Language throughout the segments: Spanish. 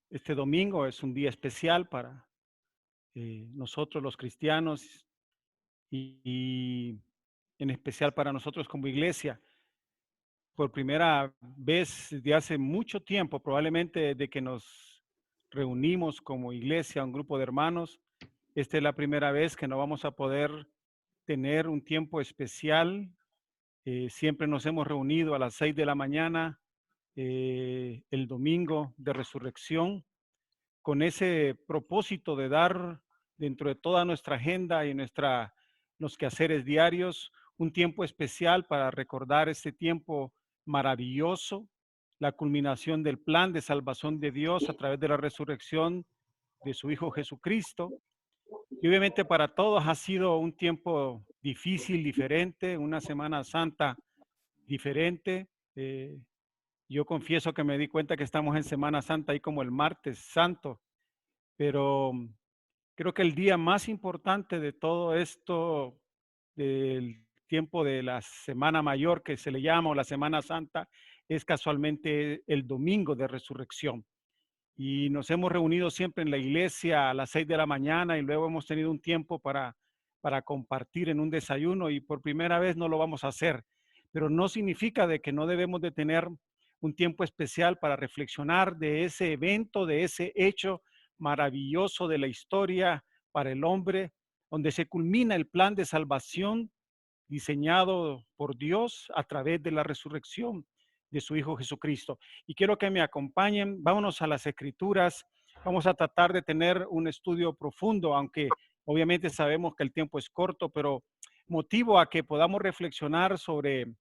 Este domingo es un día especial para nosotros los cristianos y en especial para nosotros como iglesia. Por primera vez de hace mucho tiempo, probablemente desde que nos reunimos como iglesia, un grupo de hermanos, esta es la primera vez que no vamos a poder tener un tiempo especial. Siempre nos hemos reunido a las 6 de la mañana, el domingo de resurrección, con ese propósito de dar dentro de toda nuestra agenda y los quehaceres diarios un tiempo especial para recordar este tiempo maravilloso, la culminación del plan de salvación de Dios a través de la resurrección de su Hijo Jesucristo. Y obviamente para todos ha sido un tiempo difícil, diferente, una Semana Santa diferente. Yo confieso que me di cuenta que estamos en Semana Santa, ahí como el martes santo, pero creo que el día más importante de todo esto, del tiempo de la Semana Mayor, que se le llama, o la Semana Santa, es casualmente el domingo de resurrección. Y nos hemos reunido siempre en la iglesia a las 6 de la mañana y luego hemos tenido un tiempo para compartir en un desayuno y por primera vez no lo vamos a hacer. Pero no significa de que no debemos de tener un tiempo especial para reflexionar de ese evento, de ese hecho maravilloso de la historia para el hombre, donde se culmina el plan de salvación diseñado por Dios a través de la resurrección de su Hijo Jesucristo. Y quiero que me acompañen, vámonos a las Escrituras, vamos a tratar de tener un estudio profundo, aunque obviamente sabemos que el tiempo es corto, pero motivo a que podamos reflexionar sobre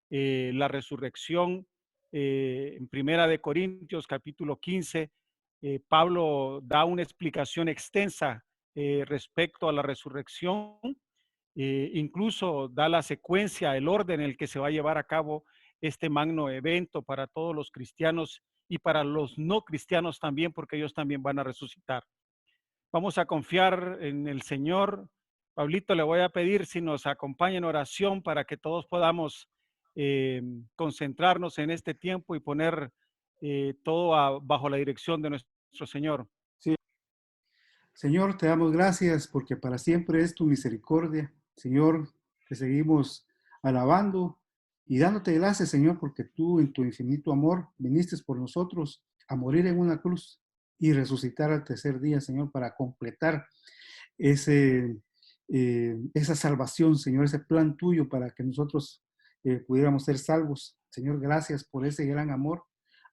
la resurrección. En Primera de Corintios, capítulo 15, Pablo da una explicación extensa respecto a la resurrección, incluso da la secuencia, el orden en el que se va a llevar a cabo este magno evento para todos los cristianos y para los no cristianos también, porque ellos también van a resucitar. Vamos a confiar en el Señor. Pablito, le voy a pedir si nos acompaña en oración para que todos podamos concentrarnos en este tiempo y poner bajo la dirección de nuestro Señor. Sí. Señor, te damos gracias porque para siempre es tu misericordia. Señor, te seguimos alabando y dándote gracias, Señor, porque tú en tu infinito amor viniste por nosotros a morir en una cruz y resucitar al tercer día, Señor, para completar esa salvación, Señor, ese plan tuyo para que nosotros pudiéramos ser salvos. Señor, gracias por ese gran amor.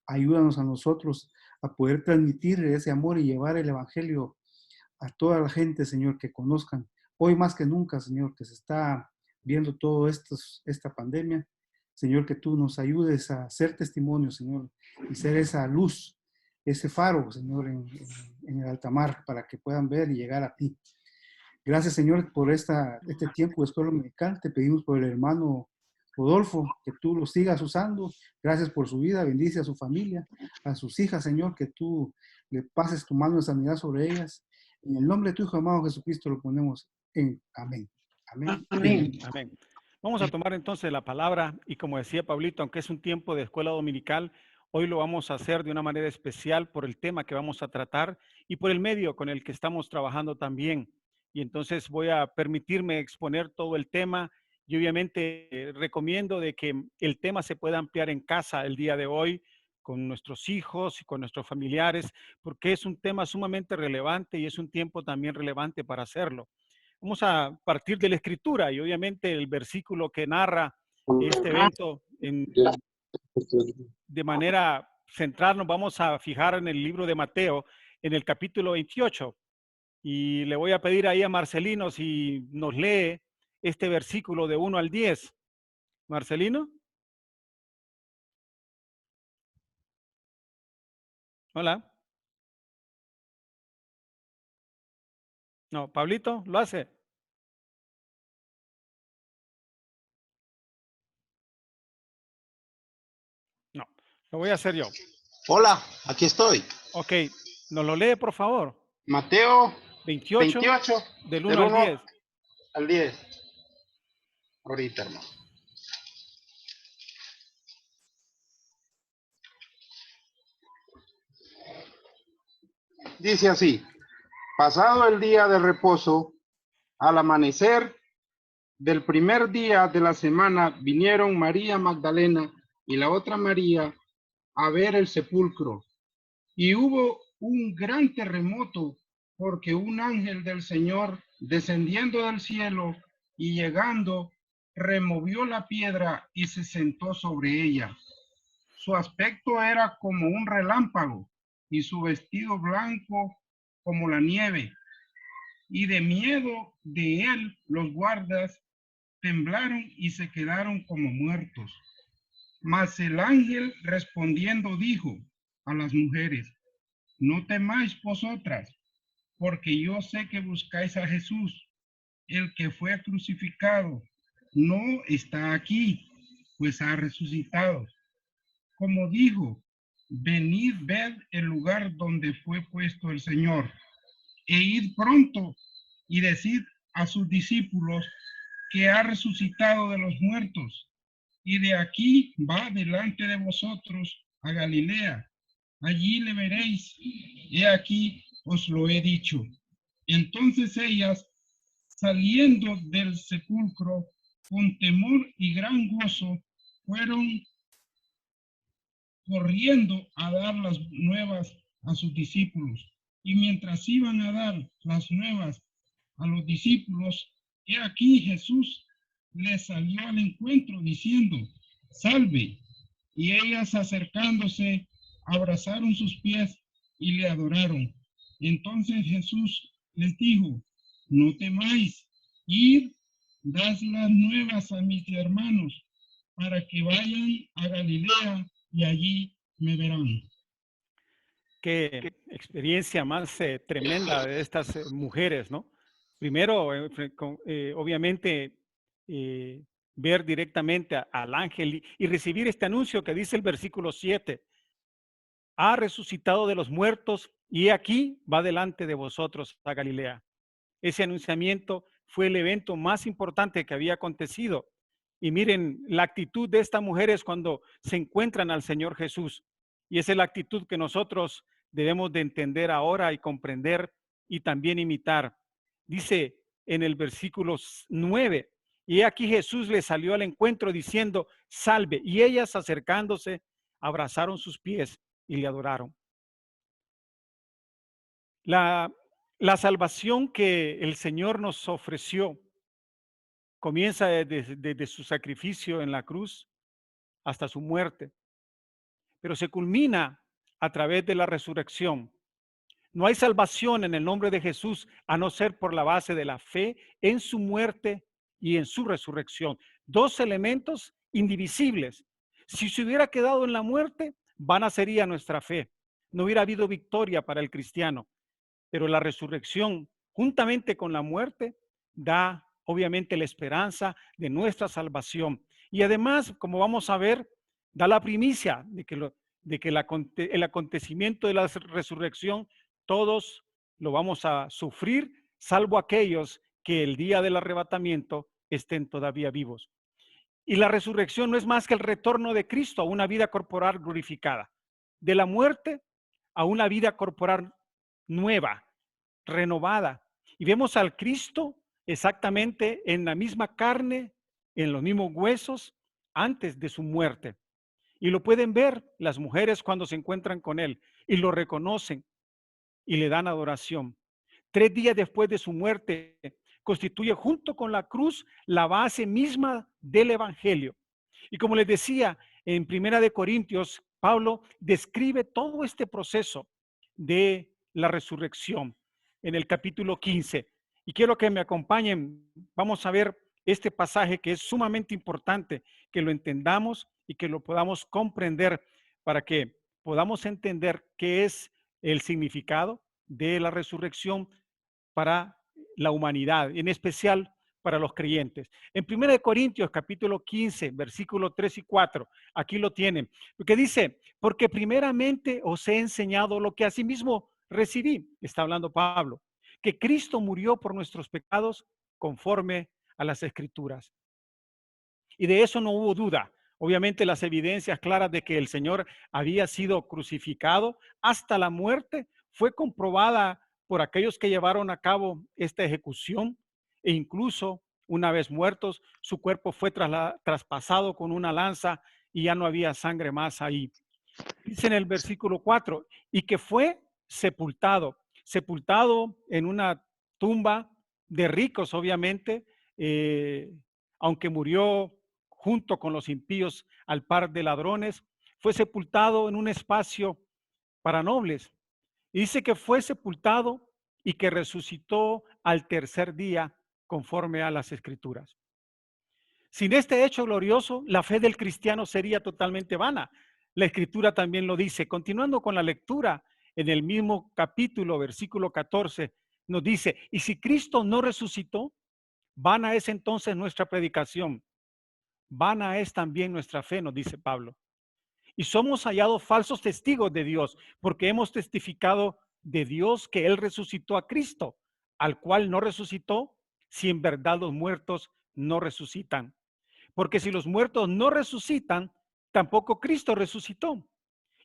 Ayúdanos a nosotros a poder transmitir ese amor y llevar el evangelio a toda la gente, Señor, que conozcan. Hoy más que nunca, Señor, que se está viendo todo esta pandemia. Señor, que tú nos ayudes a ser testimonio, Señor, y ser esa luz, ese faro, Señor, en el alta mar, para que puedan ver y llegar a ti. Gracias, Señor, por este tiempo de escuela dominical. Te pedimos por el hermano Rodolfo, que tú lo sigas usando. Gracias por su vida. Bendice a su familia, a sus hijas, Señor, que tú le pases tu mano de sanidad sobre ellas. En el nombre de tu Hijo amado Jesucristo lo ponemos en amén. Amén. Amén. Amén. Vamos a tomar entonces la palabra y como decía Pablito, aunque es un tiempo de escuela dominical, hoy lo vamos a hacer de una manera especial por el tema que vamos a tratar y por el medio con el que estamos trabajando también. Y entonces voy a permitirme exponer todo el tema y obviamente recomiendo de que el tema se pueda ampliar en casa el día de hoy con nuestros hijos y con nuestros familiares, porque es un tema sumamente relevante y es un tiempo también relevante para hacerlo. Vamos a partir de la escritura y obviamente el versículo que narra este evento de manera central nos vamos a fijar en el libro de Mateo, en el capítulo 28. Y le voy a pedir ahí a Marcelino si nos lee este versículo de 1 al 10. Marcelino. Hola. No, Pablito, ¿lo hace? No, lo voy a hacer yo. Hola, aquí estoy. Ok, ¿nos lo lee, por favor? Mateo 28, 28, del 1 del al 1 10. al 10. Ahorita, hermano. Dice así: pasado el día de reposo, al amanecer del primer día de la semana, vinieron María Magdalena y la otra María a ver el sepulcro. Y hubo un gran terremoto, porque un ángel del Señor, descendiendo del cielo y llegando, removió la piedra y se sentó sobre ella. Su aspecto era como un relámpago y su vestido blanco como la nieve. Y de miedo de él los guardas temblaron y se quedaron como muertos. Mas el ángel respondiendo dijo a las mujeres: no temáis vosotras, porque yo sé que buscáis a Jesús, el que fue crucificado. No está aquí, pues ha resucitado. Como dijo, venid, ved el lugar donde fue puesto el Señor, e id pronto y decid a sus discípulos que ha resucitado de los muertos, y de aquí va delante de vosotros a Galilea. Allí le veréis. He aquí os lo he dicho. Entonces ellas, saliendo del sepulcro con temor y gran gozo, fueron corriendo a dar las nuevas a sus discípulos. Y mientras iban a dar las nuevas a los discípulos, he aquí Jesús les salió al encuentro diciendo: salve. Y ellas, acercándose, abrazaron sus pies y le adoraron. Entonces Jesús les dijo: no temáis, id, dad las nuevas a mis hermanos, para que vayan a Galilea y allí me verán. Qué experiencia más tremenda de estas mujeres, ¿no? Primero, obviamente, ver directamente al ángel y recibir este anuncio que dice el versículo 7: ha resucitado de los muertos y aquí va delante de vosotros a Galilea. Ese anunciamiento fue el evento más importante que había acontecido. Y miren la actitud de estas mujeres cuando se encuentran al Señor Jesús. Y esa es la actitud que nosotros debemos de entender ahora y comprender y también imitar. Dice en el versículo 9: y aquí Jesús le salió al encuentro diciendo: salve. Y ellas, acercándose, abrazaron sus pies y le adoraron. La, la salvación que el Señor nos ofreció comienza desde su sacrificio en la cruz hasta su muerte, pero se culmina a través de la resurrección. No hay salvación en el nombre de Jesús a no ser por la base de la fe en su muerte y en su resurrección. Dos elementos indivisibles. Si se hubiera quedado en la muerte, vana sería nuestra fe. No hubiera habido victoria para el cristiano. Pero la resurrección, juntamente con la muerte, da obviamente la esperanza de nuestra salvación. Y además, como vamos a ver, da la primicia de que el acontecimiento de la resurrección, todos lo vamos a sufrir, salvo aquellos que el día del arrebatamiento estén todavía vivos. Y la resurrección no es más que el retorno de Cristo a una vida corporal glorificada, de la muerte a una vida corporal nueva, renovada. Y vemos al Cristo exactamente en la misma carne, en los mismos huesos, antes de su muerte. Y lo pueden ver las mujeres cuando se encuentran con él y lo reconocen y le dan adoración. 3 días después de su muerte, constituye junto con la cruz la base misma del evangelio. Y como les decía, en Primera de Corintios, Pablo describe todo este proceso de la resurrección en el capítulo 15. Y quiero que me acompañen. Vamos a ver este pasaje que es sumamente importante, que lo entendamos y que lo podamos comprender para que podamos entender qué es el significado de la resurrección para la humanidad, en especial para los creyentes. En 1 Corintios capítulo 15, versículos 3 y 4, aquí lo tienen, porque dice: porque primeramente os he enseñado lo que asimismo recibí, está hablando Pablo, que Cristo murió por nuestros pecados conforme a las Escrituras. Y de eso no hubo duda. Obviamente las evidencias claras de que el Señor había sido crucificado hasta la muerte fue comprobada por aquellos que llevaron a cabo esta ejecución e incluso una vez muertos, su cuerpo fue traspasado con una lanza y ya no había sangre más ahí. Dice en el versículo 4, y que fue sepultado en una tumba de ricos, obviamente, eh, aunque murió junto con los impíos al par de ladrones, fue sepultado en un espacio para nobles. Y dice que fue sepultado y que resucitó al tercer día conforme a las escrituras. Sin este hecho glorioso, la fe del cristiano sería totalmente vana. La escritura también lo dice. Continuando con la lectura, en el mismo capítulo, versículo 14, nos dice, y si Cristo no resucitó, vana es entonces nuestra predicación, vana es también nuestra fe, nos dice Pablo. Y somos hallados falsos testigos de Dios, porque hemos testificado de Dios que Él resucitó a Cristo, al cual no resucitó, si en verdad los muertos no resucitan. Porque si los muertos no resucitan, tampoco Cristo resucitó.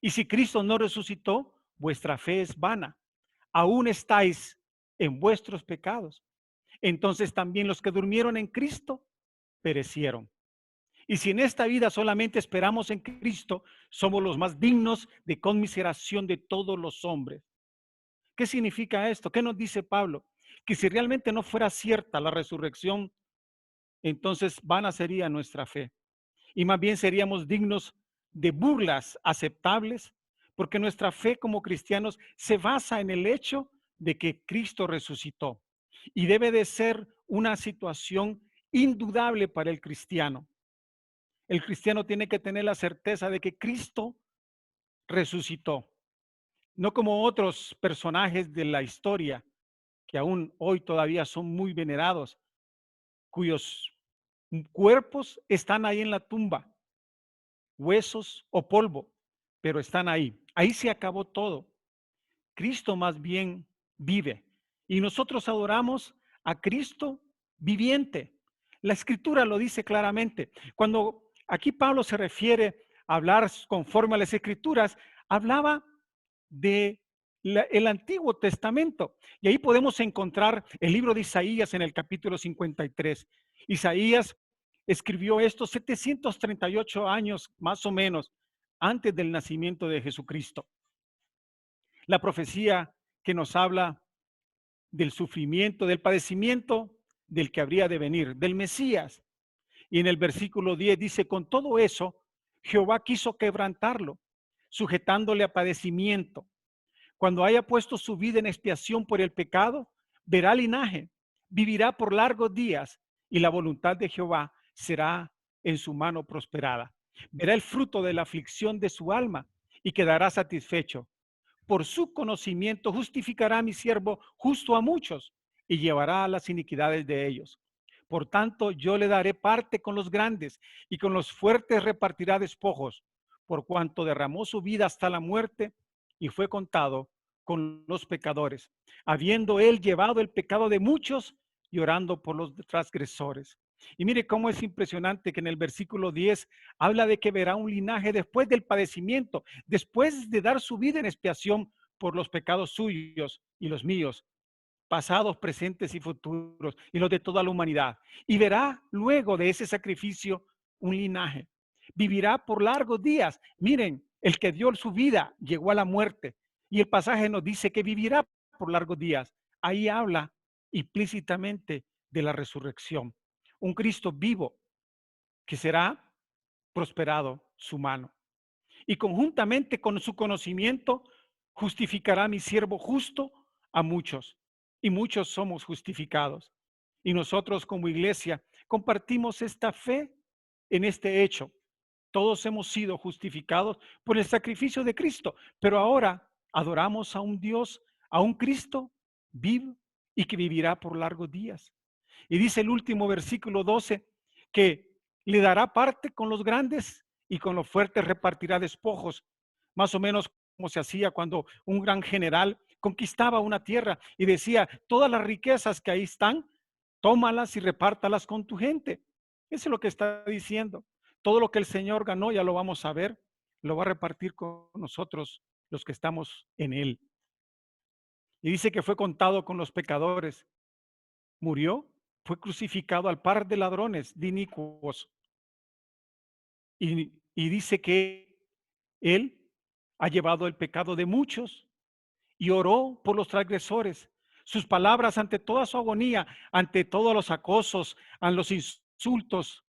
Y si Cristo no resucitó, vuestra fe es vana. Aún estáis en vuestros pecados. Entonces también los que durmieron en Cristo perecieron. Y si en esta vida solamente esperamos en Cristo, somos los más dignos de conmiseración de todos los hombres. ¿Qué significa esto? ¿Qué nos dice Pablo? Que si realmente no fuera cierta la resurrección, entonces vana sería nuestra fe. Y más bien seríamos dignos de burlas aceptables, porque nuestra fe como cristianos se basa en el hecho de que Cristo resucitó. Y debe de ser una situación indudable para el cristiano. El cristiano tiene que tener la certeza de que Cristo resucitó, no como otros personajes de la historia que aún hoy todavía son muy venerados, cuyos cuerpos están ahí en la tumba, huesos o polvo, pero están ahí. Ahí se acabó todo. Cristo más bien vive y nosotros adoramos a Cristo viviente. La escritura lo dice claramente. Cuando aquí Pablo se refiere a hablar conforme a las escrituras, hablaba de el Antiguo Testamento. Y ahí podemos encontrar el libro de Isaías en el capítulo 53. Isaías escribió esto 738 años más o menos antes del nacimiento de Jesucristo. La profecía que nos habla del sufrimiento, del padecimiento del que habría de venir, del Mesías. Y en el versículo 10 dice, con todo eso, Jehová quiso quebrantarlo, sujetándole a padecimiento. Cuando haya puesto su vida en expiación por el pecado, verá linaje, vivirá por largos días y la voluntad de Jehová será en su mano prosperada. Verá el fruto de la aflicción de su alma y quedará satisfecho. Por su conocimiento justificará a mi siervo justo a muchos y llevará a las iniquidades de ellos. Por tanto, yo le daré parte con los grandes y con los fuertes repartirá despojos, por cuanto derramó su vida hasta la muerte y fue contado con los pecadores, habiendo él llevado el pecado de muchos y orando por los transgresores. Y mire cómo es impresionante que en el versículo 10 habla de que verá un linaje después del padecimiento, después de dar su vida en expiación por los pecados suyos y los míos, pasados, presentes y futuros, y los de toda la humanidad. Y verá luego de ese sacrificio un linaje. Vivirá por largos días. Miren, el que dio su vida llegó a la muerte. Y el pasaje nos dice que vivirá por largos días. Ahí habla implícitamente de la resurrección. Un Cristo vivo que será prosperado su mano. Y conjuntamente con su conocimiento justificará a mi siervo justo a muchos. Y muchos somos justificados. Y nosotros como iglesia compartimos esta fe en este hecho. Todos hemos sido justificados por el sacrificio de Cristo, pero ahora adoramos a un Dios, a un Cristo vivo y que vivirá por largos días. Y dice el último versículo 12 que le dará parte con los grandes y con los fuertes repartirá despojos, más o menos como se hacía cuando un gran general conquistaba una tierra y decía, todas las riquezas que ahí están, tómalas y repártalas con tu gente. Eso es lo que está diciendo. Todo lo que el Señor ganó, ya lo vamos a ver, lo va a repartir con nosotros, los que estamos en Él. Y dice que fue contado con los pecadores. Murió, fue crucificado al par de ladrones, de inicuos. Y dice que Él ha llevado el pecado de muchos y oró por los transgresores. Sus palabras ante toda su agonía, ante todos los acosos, ante los insultos,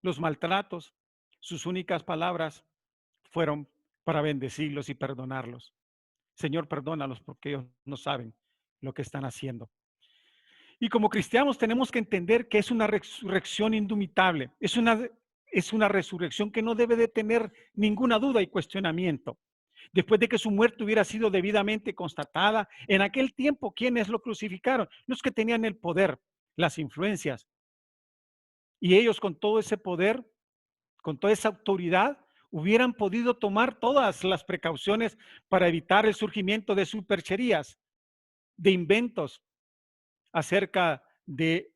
los maltratos, sus únicas palabras fueron para bendecirlos y perdonarlos. Señor, perdónalos porque ellos no saben lo que están haciendo. Y como cristianos tenemos que entender que es una resurrección indubitable, es una resurrección que no debe de tener ninguna duda y cuestionamiento. Después de que su muerte hubiera sido debidamente constatada, en aquel tiempo, ¿quiénes lo crucificaron? Los que tenían el poder, las influencias. Y ellos con todo ese poder, con toda esa autoridad, hubieran podido tomar todas las precauciones para evitar el surgimiento de supercherías, de inventos acerca de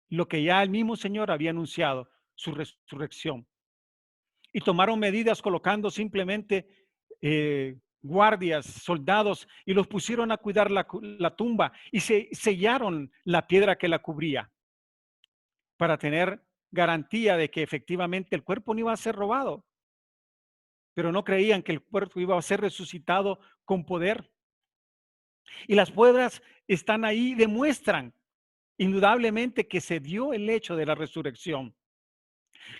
lo que ya el mismo Señor había anunciado, su resurrección. Y tomaron medidas colocando simplemente guardias, soldados, y los pusieron a cuidar la tumba y se sellaron la piedra que la cubría para tener garantía de que efectivamente el cuerpo no iba a ser robado, pero no creían que el cuerpo iba a ser resucitado con poder. Y las pruebas están ahí, demuestran indudablemente que se dio el hecho de la resurrección.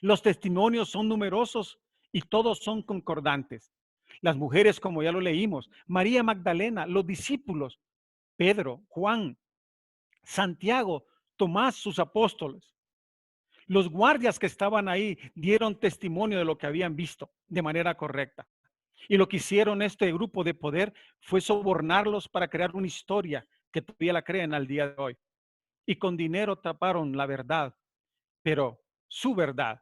Los testimonios son numerosos y todos son concordantes. Las mujeres, como ya lo leímos, María Magdalena, los discípulos, Pedro, Juan, Santiago, Tomás, sus apóstoles. Los guardias que estaban ahí dieron testimonio de lo que habían visto de manera correcta. Y lo que hicieron este grupo de poder fue sobornarlos para crear una historia que todavía la creen al día de hoy. Y con dinero taparon la verdad, pero su verdad.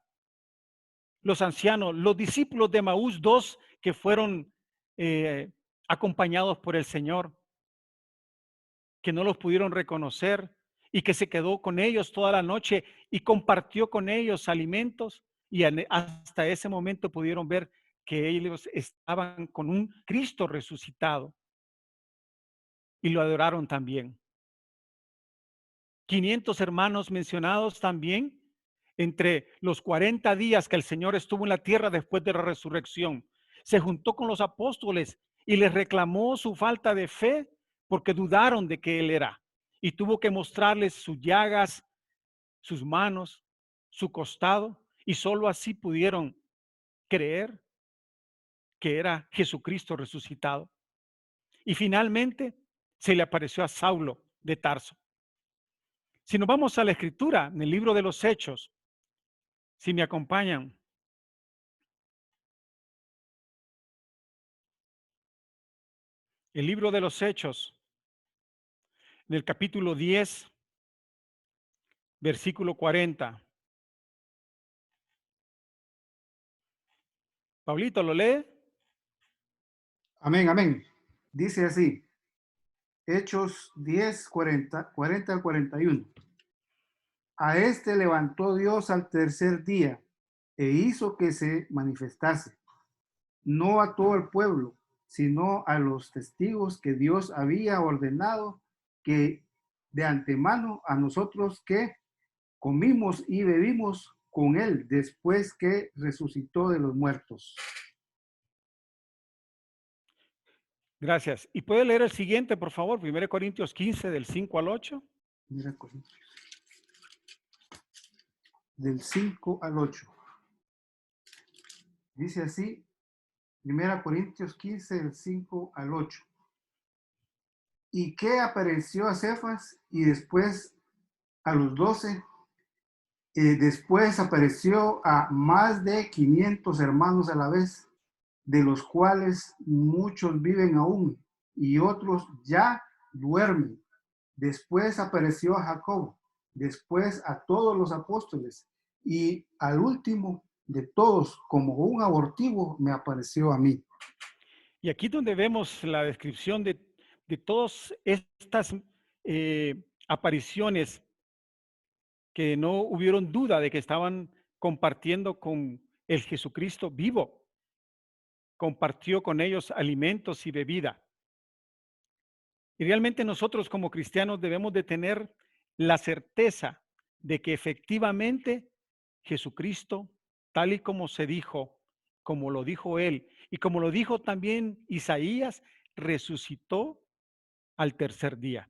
Los ancianos, los discípulos de Maús, dos que fueron eh, acompañados por el Señor, que no los pudieron reconocer y que se quedó con ellos toda la noche y compartió con ellos alimentos y hasta ese momento pudieron ver que ellos estaban con un Cristo resucitado y lo adoraron también. 500 hermanos mencionados también entre los 40 días que el Señor estuvo en la tierra después de la resurrección. Se juntó con los apóstoles y les reclamó su falta de fe porque dudaron de que Él era. Y tuvo que mostrarles sus llagas, sus manos, su costado, y solo así pudieron creer que era Jesucristo resucitado. Y finalmente se le apareció a Saulo de Tarso. Si nos vamos a la escritura, en el libro de los Hechos, si me acompañan, el libro de los Hechos, en el capítulo 10, versículo 40. Pablito, ¿lo lee? Amén, amén. Dice así, Hechos 10, 40 al 41. A este levantó Dios al tercer día e hizo que se manifestase, no a todo el pueblo, sino a los testigos que Dios había ordenado que de antemano a nosotros que comimos y bebimos con él después que resucitó de los muertos. Gracias. ¿Y puede leer el siguiente, por favor? 1 Corintios 15, del 5 al 8. Mira, del 5 al 8. Dice así, 1 Corintios 15, del 5 al 8. Y que apareció a Cefas y después a los 12. Después apareció a más de 500 hermanos a la vez, de los cuales muchos viven aún y otros ya duermen. Después apareció a Jacobo, después a todos los apóstoles y al último de todos, como un abortivo, me apareció a mí. Y aquí donde vemos la descripción de todas estas apariciones que no hubieron duda de que estaban compartiendo con el Jesucristo vivo. Compartió con ellos alimentos y bebida. Y realmente nosotros como cristianos debemos de tener la certeza de que efectivamente Jesucristo, tal y como se dijo, como lo dijo él y como lo dijo también Isaías, resucitó al tercer día.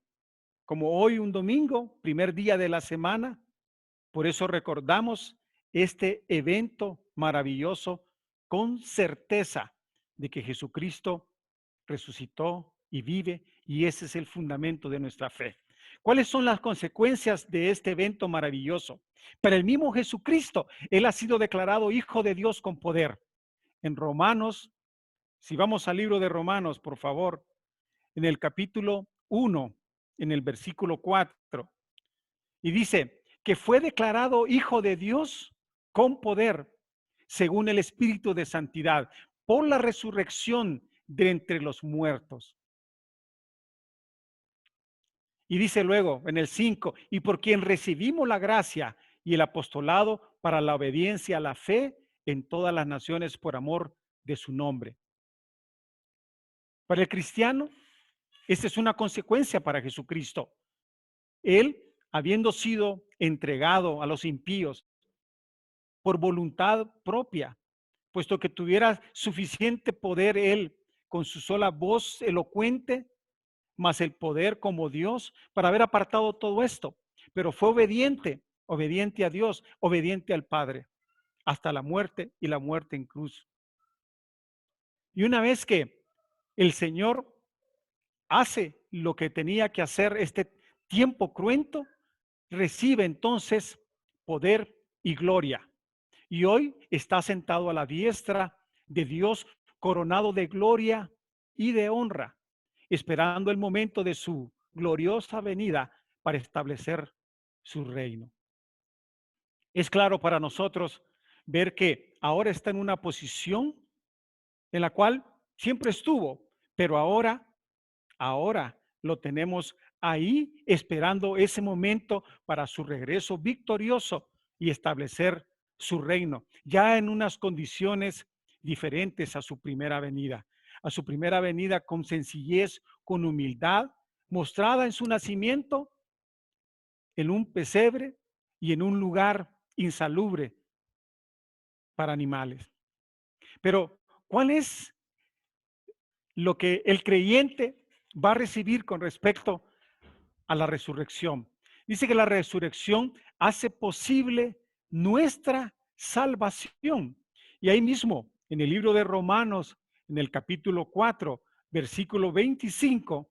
Como hoy un domingo, primer día de la semana, por eso recordamos este evento maravilloso con certeza de que Jesucristo resucitó y vive, y ese es el fundamento de nuestra fe. ¿Cuáles son las consecuencias de este evento maravilloso? Para el mismo Jesucristo, Él ha sido declarado Hijo de Dios con poder. En Romanos, si vamos al libro de Romanos, por favor, en el capítulo 1, en el versículo 4, y dice que fue declarado Hijo de Dios con poder, según el Espíritu de Santidad, por la resurrección de entre los muertos. Y dice luego en el 5, y por quien recibimos la gracia y el apostolado para la obediencia a la fe en todas las naciones por amor de su nombre. Para el cristiano, esta es una consecuencia para Jesucristo. Él, habiendo sido entregado a los impíos por voluntad propia, puesto que tuviera suficiente poder él con su sola voz elocuente, más el poder como Dios para haber apartado todo esto, pero fue obediente, obediente a Dios, obediente al Padre, hasta la muerte y la muerte en cruz. Y una vez que el Señor hace lo que tenía que hacer este tiempo cruento, recibe entonces poder y gloria. Y hoy está sentado a la diestra de Dios, coronado de gloria y de honra, esperando el momento de su gloriosa venida para establecer su reino. Es claro para nosotros ver que ahora está en una posición en la cual siempre estuvo, pero ahora lo tenemos ahí esperando ese momento para su regreso victorioso y establecer su reino, ya en unas condiciones diferentes a su primera venida. A su primera venida con sencillez, con humildad, mostrada en su nacimiento, en un pesebre y en un lugar insalubre para animales. Pero, ¿cuál es lo que el creyente va a recibir con respecto a la resurrección? Dice que la resurrección hace posible nuestra salvación. Y ahí mismo, en el libro de Romanos, en el capítulo 4, versículo 25,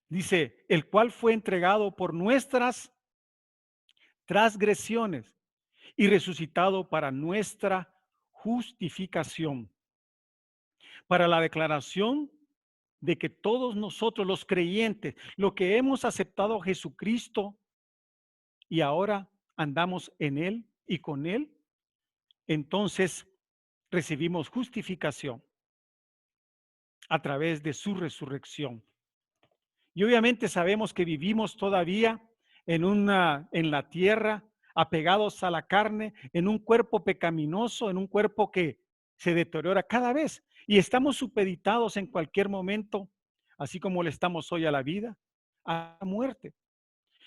dice, el cual fue entregado por nuestras transgresiones y resucitado para nuestra justificación, para la declaración de que todos nosotros los creyentes, lo que hemos aceptado a Jesucristo y ahora andamos en Él y con Él, entonces recibimos justificación a través de su resurrección. Y obviamente sabemos que vivimos todavía en la tierra, apegados a la carne, en un cuerpo pecaminoso, en un cuerpo que se deteriora cada vez. Y estamos supeditados en cualquier momento, así como le estamos hoy a la vida, a la muerte.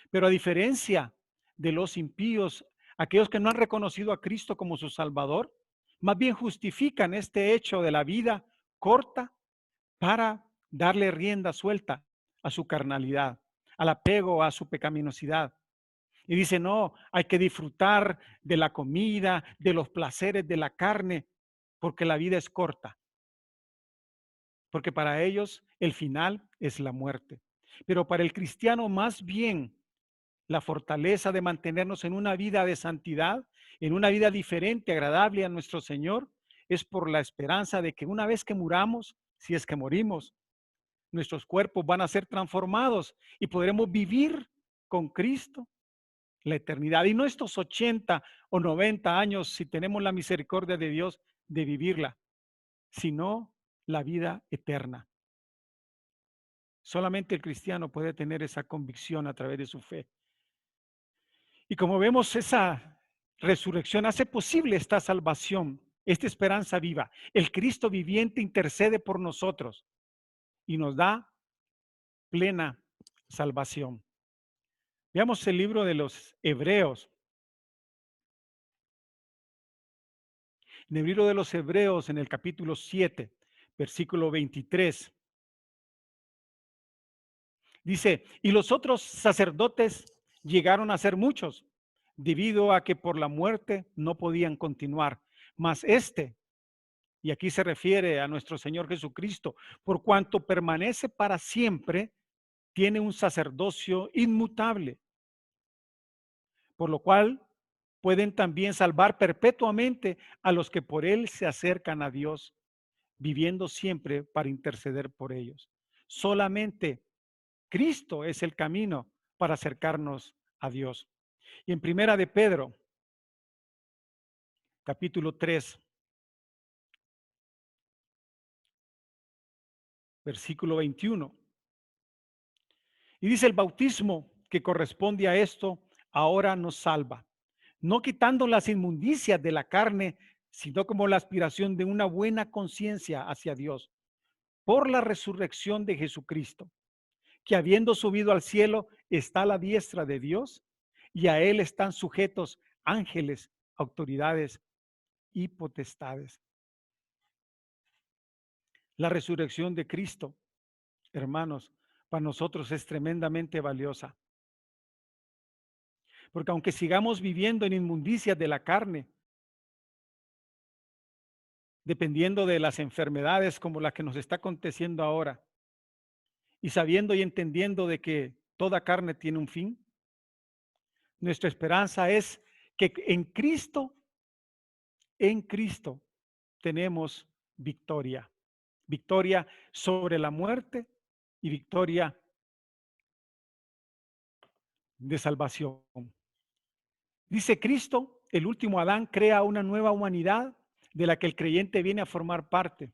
Pero a diferencia de los impíos, aquellos que no han reconocido a Cristo como su Salvador, más bien justifican este hecho de la vida corta para darle rienda suelta a su carnalidad, al apego a su pecaminosidad. Y dice, no, hay que disfrutar de la comida, de los placeres de la carne, porque la vida es corta. Porque para ellos el final es la muerte. Pero para el cristiano más bien la fortaleza de mantenernos en una vida de santidad, en una vida diferente, agradable a nuestro Señor, es por la esperanza de que una vez que muramos, si es que morimos, nuestros cuerpos van a ser transformados y podremos vivir con Cristo la eternidad. Y no estos 80 o 90 años, si tenemos la misericordia de Dios de vivirla, sino la vida eterna. Solamente el cristiano puede tener esa convicción a través de su fe. Y como vemos, esa resurrección hace posible esta salvación, esta esperanza viva. El Cristo viviente intercede por nosotros. y nos da plena salvación. Veamos el libro de los Hebreos. En el libro de los Hebreos, en el capítulo 7, versículo 23, dice, y los otros sacerdotes llegaron a ser muchos, debido a que por la muerte no podían continuar. Mas este, y aquí se refiere a nuestro Señor Jesucristo, por cuanto permanece para siempre, tiene un sacerdocio inmutable, por lo cual pueden también salvar perpetuamente a los que por él se acercan a Dios, viviendo siempre para interceder por ellos. Solamente Cristo es el camino para acercarnos a Dios. Y en Primera de Pedro, capítulo 3, versículo 21. Y dice, el bautismo que corresponde a esto ahora nos salva, no quitando las inmundicias de la carne, sino como la aspiración de una buena conciencia hacia Dios, por la resurrección de Jesucristo, que habiendo subido al cielo está a la diestra de Dios, y a él están sujetos ángeles, autoridades y potestades. La resurrección de Cristo, hermanos, para nosotros es tremendamente valiosa. Porque aunque sigamos viviendo en inmundicias de la carne, dependiendo de las enfermedades como la que nos está aconteciendo ahora, y sabiendo y entendiendo de que toda carne tiene un fin, nuestra esperanza es que en Cristo tenemos victoria. Victoria sobre la muerte y victoria de salvación. Dice Cristo, el último Adán crea una nueva humanidad de la que el creyente viene a formar parte.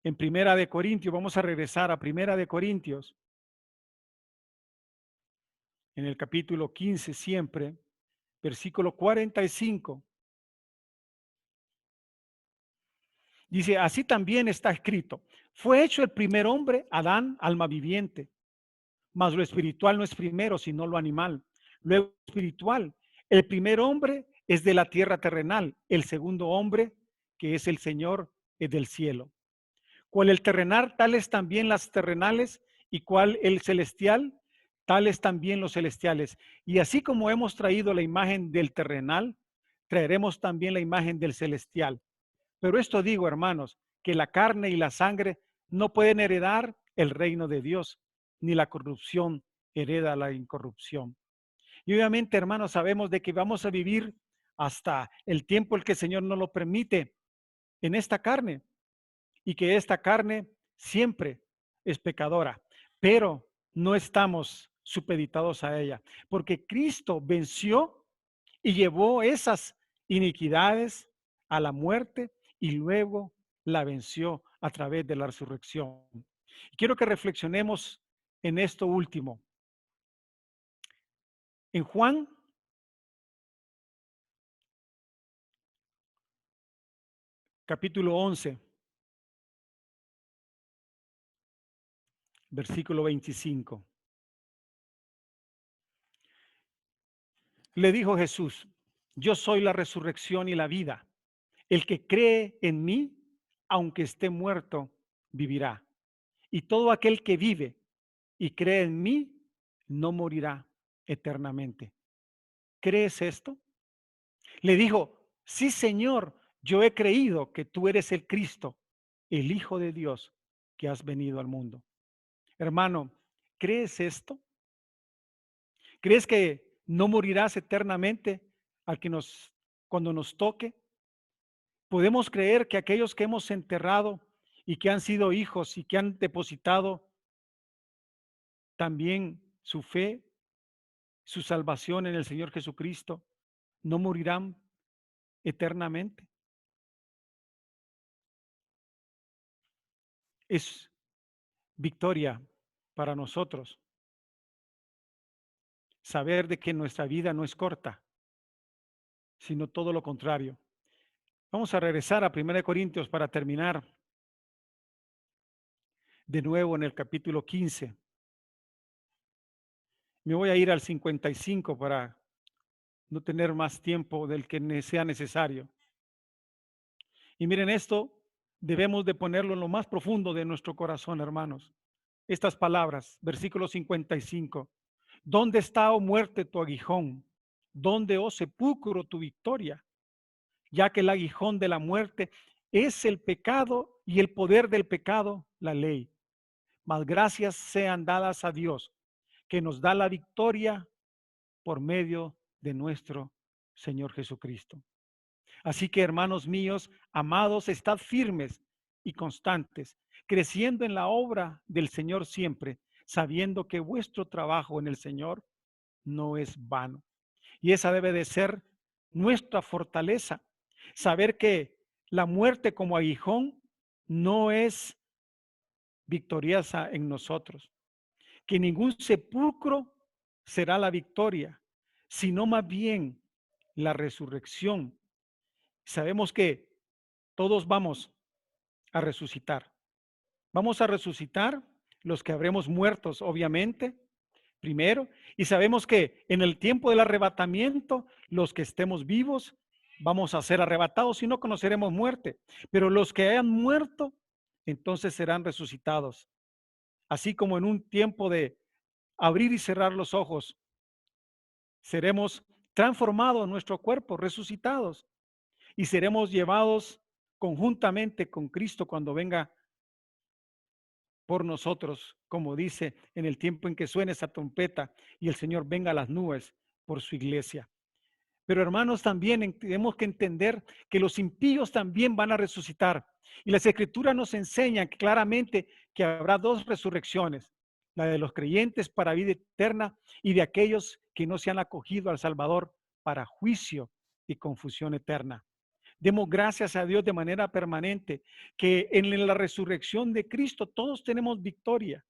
En Primera de Corintios, vamos a regresar a Primera de Corintios, en el capítulo 15 siempre, versículo 45. Dice, así también está escrito, fue hecho el primer hombre, Adán, alma viviente, mas lo espiritual no es primero, sino lo animal. Luego espiritual, el primer hombre es de la tierra terrenal, el segundo hombre, que es el Señor, es del cielo. Cual el terrenal, tales también las terrenales, y cual el celestial, tales también los celestiales. Y así como hemos traído la imagen del terrenal, traeremos también la imagen del celestial. Pero esto digo, hermanos, que la carne y la sangre no pueden heredar el reino de Dios, ni la corrupción hereda la incorrupción. Y obviamente, hermanos, sabemos de que vamos a vivir hasta el tiempo el que el Señor nos lo permite en esta carne, y que esta carne siempre es pecadora, pero no estamos supeditados a ella, porque Cristo venció y llevó esas iniquidades a la muerte y luego la venció a través de la resurrección. Quiero que reflexionemos en esto último. En Juan, capítulo 11, versículo 25. Le dijo Jesús, yo soy la resurrección y la vida. El que cree en mí, aunque esté muerto, vivirá. Y todo aquel que vive y cree en mí, no morirá eternamente. ¿Crees esto? Le dijo, sí, Señor, yo he creído que tú eres el Cristo, el Hijo de Dios, que has venido al mundo. Hermano, ¿crees esto? ¿Crees que no morirás eternamente cuando nos toque? Podemos creer que aquellos que hemos enterrado y que han sido hijos y que han depositado también su fe, su salvación en el Señor Jesucristo, no morirán eternamente. Es victoria para nosotros saber de que nuestra vida no es corta, sino todo lo contrario. Vamos a regresar a 1 Corintios para terminar. de nuevo en el capítulo 15. Me voy a ir al 55 para no tener más tiempo del que sea necesario. Y miren esto, debemos de ponerlo en lo más profundo de nuestro corazón, hermanos. Estas palabras, versículo 55. ¿Dónde está, oh muerte, tu aguijón? ¿Dónde, oh sepulcro, tu victoria? Ya que el aguijón de la muerte es el pecado y el poder del pecado, la ley. Mas gracias sean dadas a Dios, que nos da la victoria por medio de nuestro Señor Jesucristo. Así que, hermanos míos, amados, estad firmes y constantes, creciendo en la obra del Señor siempre, sabiendo que vuestro trabajo en el Señor no es vano. Y esa debe de ser nuestra fortaleza, saber que la muerte como aguijón no es victoriosa en nosotros, que ningún sepulcro será la victoria, sino más bien la resurrección. Sabemos que todos vamos a resucitar. Vamos a resucitar los que habremos muertos, obviamente, primero, y sabemos que en el tiempo del arrebatamiento, los que estemos vivos, vamos a ser arrebatados y no conoceremos muerte, pero los que hayan muerto, entonces serán resucitados. Así como en un tiempo de abrir y cerrar los ojos, seremos transformados en nuestro cuerpo, resucitados, y seremos llevados conjuntamente con Cristo cuando venga por nosotros, como dice en el tiempo en que suene esa trompeta y el Señor venga a las nubes por su iglesia. Pero hermanos, también tenemos que entender que los impíos también van a resucitar. Y las escrituras nos enseñan claramente que habrá dos resurrecciones, la de los creyentes para vida eterna y de aquellos que no se han acogido al Salvador para juicio y confusión eterna. Demos gracias a Dios de manera permanente que en la resurrección de Cristo todos tenemos victoria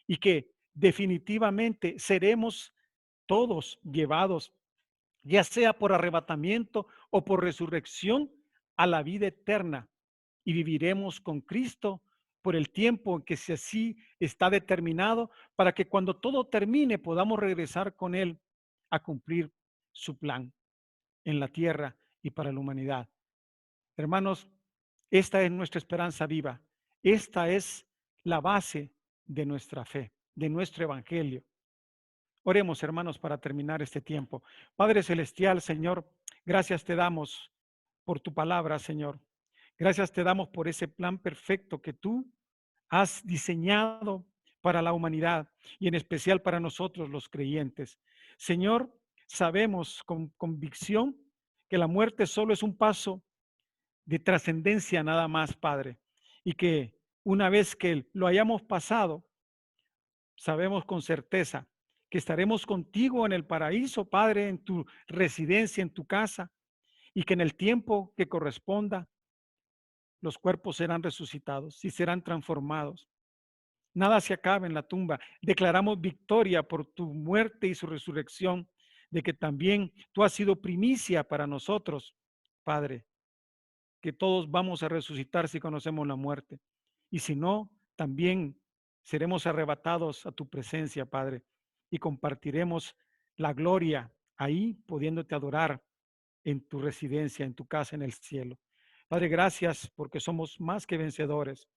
y que definitivamente seremos todos llevados, ya sea por arrebatamiento o por resurrección, a la vida eterna y viviremos con Cristo por el tiempo en que si así está determinado, para que cuando todo termine podamos regresar con Él a cumplir su plan en la tierra y para la humanidad. Hermanos, esta es nuestra esperanza viva. Esta es la base de nuestra fe, de nuestro evangelio. Oremos, hermanos, para terminar este tiempo. Padre Celestial, Señor, gracias te damos por tu palabra, Señor. Gracias te damos por ese plan perfecto que tú has diseñado para la humanidad y en especial para nosotros los creyentes. Señor, sabemos con convicción que la muerte solo es un paso de trascendencia nada más, Padre, y que una vez que lo hayamos pasado, sabemos con certeza que estaremos contigo en el paraíso, Padre, en tu residencia, en tu casa, y que en el tiempo que corresponda, los cuerpos serán resucitados y serán transformados. Nada se acaba en la tumba. Declaramos victoria por tu muerte y su resurrección, de que también tú has sido primicia para nosotros, Padre, que todos vamos a resucitar si conocemos la muerte. Y si no, también seremos arrebatados a tu presencia, Padre, y compartiremos la gloria ahí, pudiéndote adorar en tu residencia, en tu casa en el cielo. Padre, gracias porque somos más que vencedores.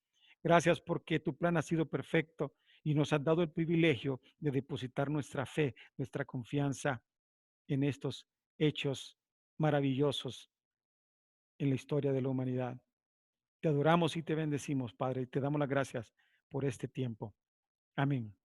Gracias porque tu plan ha sido perfecto y nos has dado el privilegio de depositar nuestra fe, nuestra confianza en estos hechos maravillosos en la historia de la humanidad. Te adoramos y te bendecimos, Padre, y te damos las gracias por este tiempo. Amén.